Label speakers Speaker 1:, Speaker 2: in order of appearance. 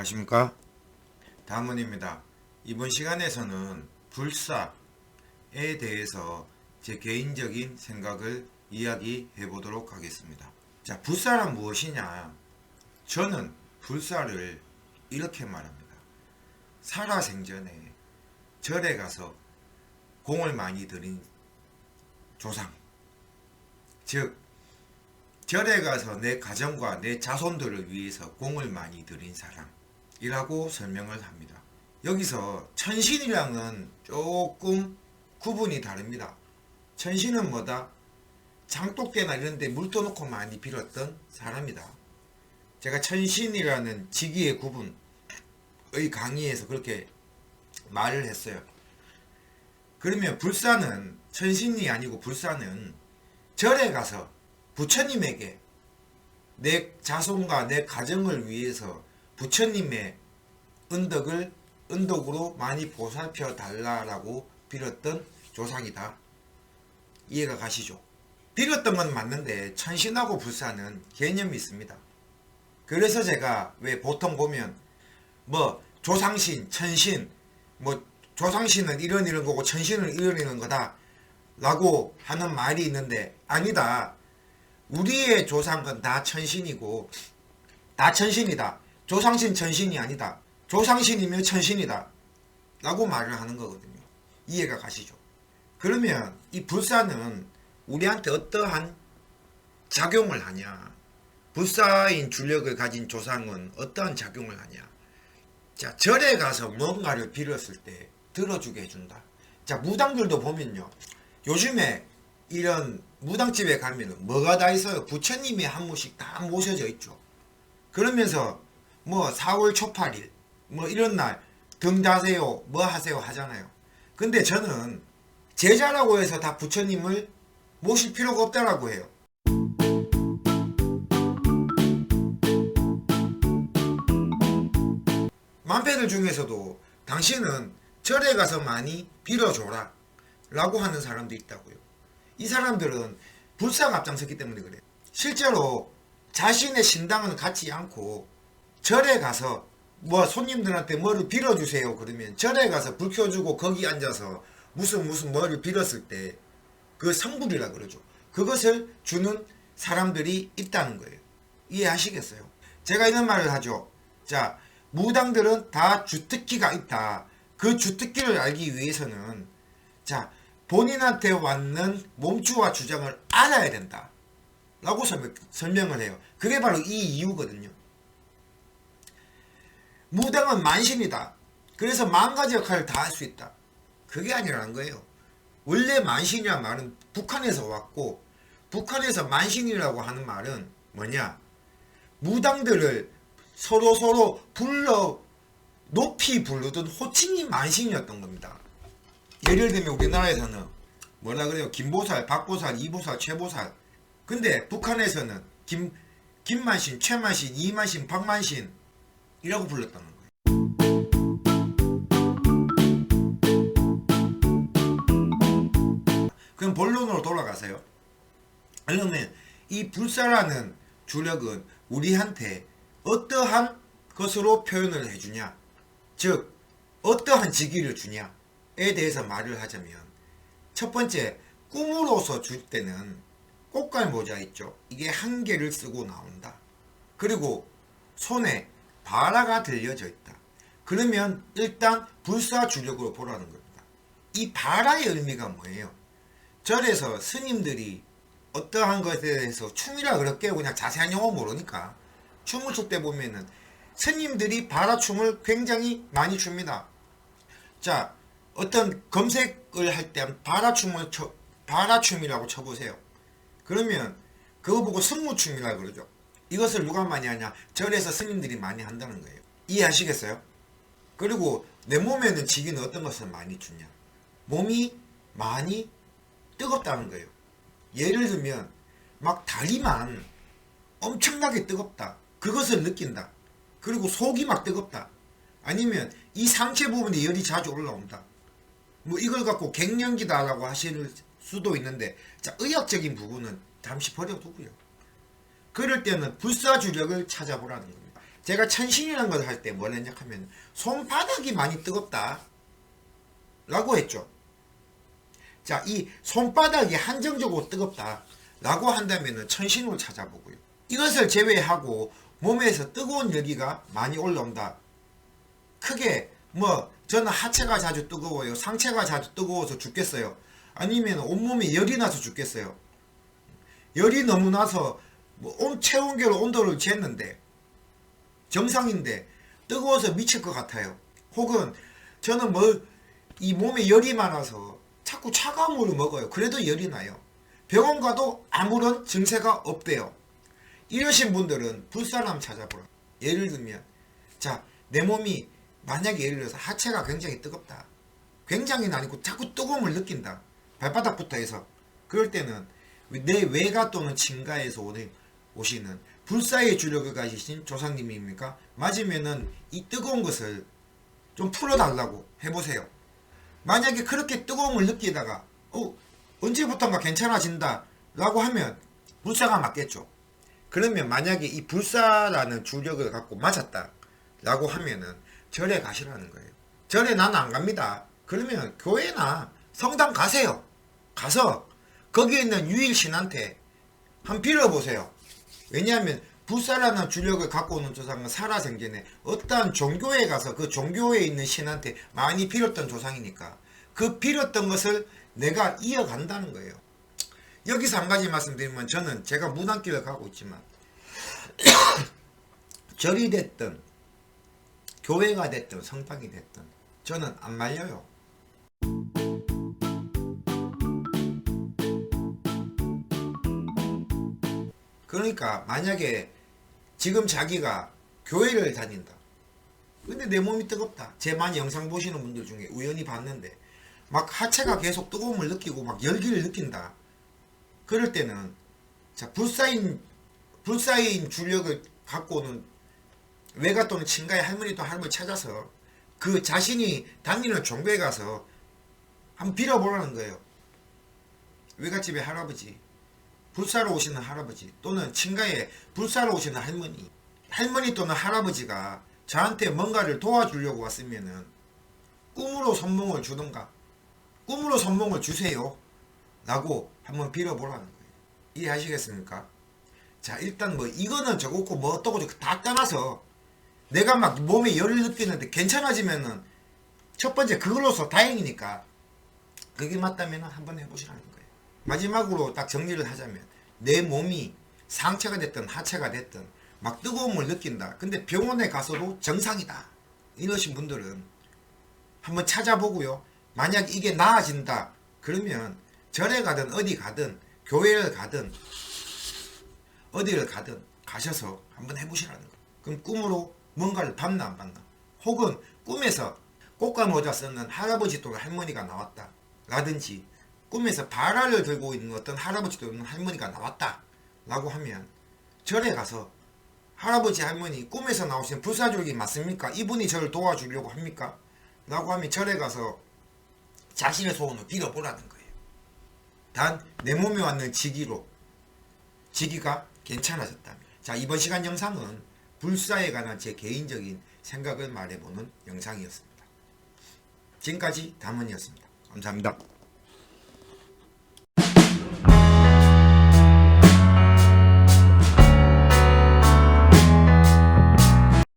Speaker 1: 안녕하십니까, 다문입니다. 이번 시간에서는 불사에 대해서 제 개인적인 생각을 이야기해 보도록 하겠습니다. 자, 불사란 무엇이냐? 저는 불사를 이렇게 말합니다. 살아생전에 절에 가서 공을 많이 들인 조상, 즉 절에 가서 내 가정과 내 자손들을 위해서 공을 많이 들인 사람이라고 설명을 합니다. 여기서 천신이랑은 조금 구분이 다릅니다. 천신은 뭐다? 장독대나 이런 데 물 떠놓고 많이 빌었던 사람이다. 제가 천신이라는 직위의 구분의 강의에서 그렇게 말을 했어요. 그러면 불사는, 천신이 아니고 불사는 절에 가서 부처님에게 내 자손과 내 가정을 위해서 부처님의 은덕으로 많이 보살펴 달라라고 빌었던 조상이다. 이해가 가시죠? 빌었던 건 맞는데 천신하고 불사는 개념이 있습니다. 그래서 제가 왜 보통 보면 뭐 조상신, 천신, 뭐 조상신은 이런 거고 천신은 이런 거다 라고 하는 말이 있는데, 아니다. 우리의 조상은 다 천신이고 다 천신이다. 조상신 천신이 아니다. 조상신이면 천신이다 라고 말을 하는 거거든요. 이해가 가시죠? 그러면 이 불사는 우리한테 어떠한 작용을 하냐? 불사인 주력을 가진 조상은 어떠한 작용을 하냐? 자, 절에 가서 뭔가를 빌었을 때 들어주게 해준다. 자, 무당들도 보면요, 요즘에 이런 무당집에 가면은 뭐가 다 있어요? 부처님이 한 분씩 다 모셔져 있죠. 그러면서 뭐 4월 초팔일 뭐 이런 날 등자세요 뭐 하세요 하잖아요. 근데 저는 제자라고 해서 다 부처님을 모실 필요가 없다라고 해요. 만패들 중에서도 당신은 절에 가서 많이 빌어줘라 라고 하는 사람도 있다고요. 이 사람들은 불사가 앞장섰기 때문에 그래요. 실제로 자신의 신당은 갖지 않고 절에 가서 뭐 손님들한테 뭐를 빌어주세요 그러면 절에 가서 불 켜주고 거기 앉아서 무슨 뭐를 빌었을 때 그 성불이라 그러죠. 그것을 주는 사람들이 있다는 거예요. 이해하시겠어요? 제가 이런 말을 하죠. 자, 무당들은 다 주특기가 있다. 그 주특기를 알기 위해서는 자, 본인한테 왔는 몸주와 주장을 알아야 된다 라고 설명을 해요. 그게 바로 이 이유거든요. 무당은 만신이다. 그래서 만가지 역할을 다 할 수 있다. 그게 아니라는 거예요. 원래 만신이란 말은 북한에서 왔고, 북한에서 만신이라고 하는 말은 뭐냐? 무당들을 서로 불러 높이 부르던 호칭이 만신이었던 겁니다. 예를 들면 우리나라에서는 뭐라 그래요? 김보살, 박보살, 이보살, 최보살. 근데 북한에서는 김만신, 최만신, 이만신, 박만신 이라고 불렀다는 거예요. 그럼 본론으로 돌아가세요. 그러면 이 불사라는 주력은 우리한테 어떠한 것으로 표현을 해주냐, 즉 어떠한 직위를 주냐에 대해서 말을 하자면, 첫 번째, 꿈으로서 줄 때는 꽃갈 모자 있죠. 이게 한 개를 쓰고 나온다. 그리고 손에 바라가 들려져 있다. 그러면 일단 불사 주력으로 보라는 겁니다. 이 바라의 의미가 뭐예요? 절에서 스님들이 어떠한 것에 대해서 춤이라 그럴게요. 그냥 자세한 용어 모르니까. 춤을 출 때 보면은 스님들이 바라춤을 굉장히 많이 춥니다. 자, 어떤 검색을 할 때 바라춤이라고 쳐보세요. 그러면 그거 보고 승무춤이라고 그러죠. 이것을 누가 많이 하냐? 절에서 스님들이 많이 한다는 거예요. 이해하시겠어요? 그리고 내 몸에는 직위는 어떤 것을 많이 주냐? 몸이 많이 뜨겁다는 거예요. 예를 들면 막 다리만 엄청나게 뜨겁다. 그것을 느낀다. 그리고 속이 막 뜨겁다. 아니면 이 상체 부분에 열이 자주 올라온다. 뭐 이걸 갖고 갱년기다라고 하실 수도 있는데, 자, 의학적인 부분은 잠시 버려두고요. 그럴 때는 불사주력을 찾아보라는 겁니다. 제가 천신이라는 걸 할 때 뭘 했냐 하면 손바닥이 많이 뜨겁다 라고 했죠. 자, 이 손바닥이 한정적으로 뜨겁다 라고 한다면 천신으로 찾아보고요. 이것을 제외하고 몸에서 뜨거운 열기가 많이 올라온다. 크게 뭐 저는 하체가 자주 뜨거워요. 상체가 자주 뜨거워서 죽겠어요. 아니면 온몸에 열이 나서 죽겠어요. 열이 너무 나서 뭐 체온계로 온도를 쟀는데 정상인데 뜨거워서 미칠 것 같아요. 혹은 저는 뭐 이 몸에 열이 많아서 자꾸 차가운 물을 먹어요. 그래도 열이 나요. 병원 가도 아무런 증세가 없대요. 이러신 분들은 불사람 찾아보라. 예를 들면 자, 내 몸이 만약에 예를 들어서 하체가 굉장히 뜨겁다. 굉장히는 아니고 자꾸 뜨거움을 느낀다. 발바닥부터 해서. 그럴 때는 내 외가 또는 친가에서 오시는 불사의 주력을 가지신 조상님입니까? 맞으면은 이 뜨거운 것을 좀 풀어달라고 해보세요. 만약에 그렇게 뜨거움을 느끼다가 언제부턴가 괜찮아진다 라고 하면 불사가 맞겠죠. 그러면 만약에 이 불사라는 주력을 갖고 맞았다 라고 하면은 절에 가시라는 거예요. 절에 나는 안 갑니다. 그러면 교회나 성당 가세요. 가서 거기에 있는 유일신한테 한번 빌어보세요. 왜냐하면 불사라는 주력을 갖고 오는 조상은 살아생전에 어떠한 종교에 가서 그 종교에 있는 신한테 많이 빌었던 조상이니까 그 빌었던 것을 내가 이어간다는 거예요. 여기서 한 가지 말씀드리면 저는 제가 무당길을 가고 있지만 절이 됐든 교회가 됐든 성당이 됐든 저는 안 말려요. 그러니까 만약에 지금 자기가 교회를 다닌다. 근데 내 몸이 뜨겁다. 제 많이 영상 보시는 분들 중에 우연히 봤는데 막 하체가 계속 뜨거움을 느끼고 막 열기를 느낀다. 그럴 때는 자, 불사인 주력을 갖고 오는 외가 또는 친가의 할머니 또 할머니 찾아서 그 자신이 다니는 종교에 가서 한번 빌어보라는 거예요. 외갓집의 할아버지, 불사로 오시는 할아버지 또는 친가에 불사로 오시는 할머니 또는 할아버지가 저한테 뭔가를 도와주려고 왔으면은 꿈으로 선몽을 주던가 꿈으로 선몽을 주세요 라고 한번 빌어보라는 거예요. 이해하시겠습니까? 자, 일단 뭐 이거는 저거고 뭐 어떠고 다 떠나서 내가 막 몸에 열을 느끼는데 괜찮아지면은 첫 번째 그걸로서 다행이니까 그게 맞다면 한번 해보시라는 거예요. 마지막으로 딱 정리를 하자면 내 몸이 상체가 됐든 하체가 됐든 막 뜨거움을 느낀다. 근데 병원에 가서도 정상이다. 이러신 분들은 한번 찾아보고요. 만약 이게 나아진다. 그러면 절에 가든 어디 가든 교회를 가든 어디를 가든 가셔서 한번 해보시라는 거예요. 그럼 꿈으로 뭔가를 봤나 안 봤나. 혹은 꿈에서 꽃과 모자 쓰는 할아버지 또는 할머니가 나왔다. 라든지 꿈에서 발알을 들고 있는 어떤 할아버지 또는 할머니가 나왔다. 라고 하면 절에 가서 할아버지 할머니 꿈에서 나오신 불사조력이 맞습니까? 이분이 저를 도와주려고 합니까? 라고 하면 절에 가서 자신의 소원을 빌어보라는 거예요. 단 내 몸에 왔는 지기가 괜찮아졌다면. 자, 이번 시간 영상은 불사에 관한 제 개인적인 생각을 말해보는 영상이었습니다. 지금까지 담원이었습니다. 감사합니다.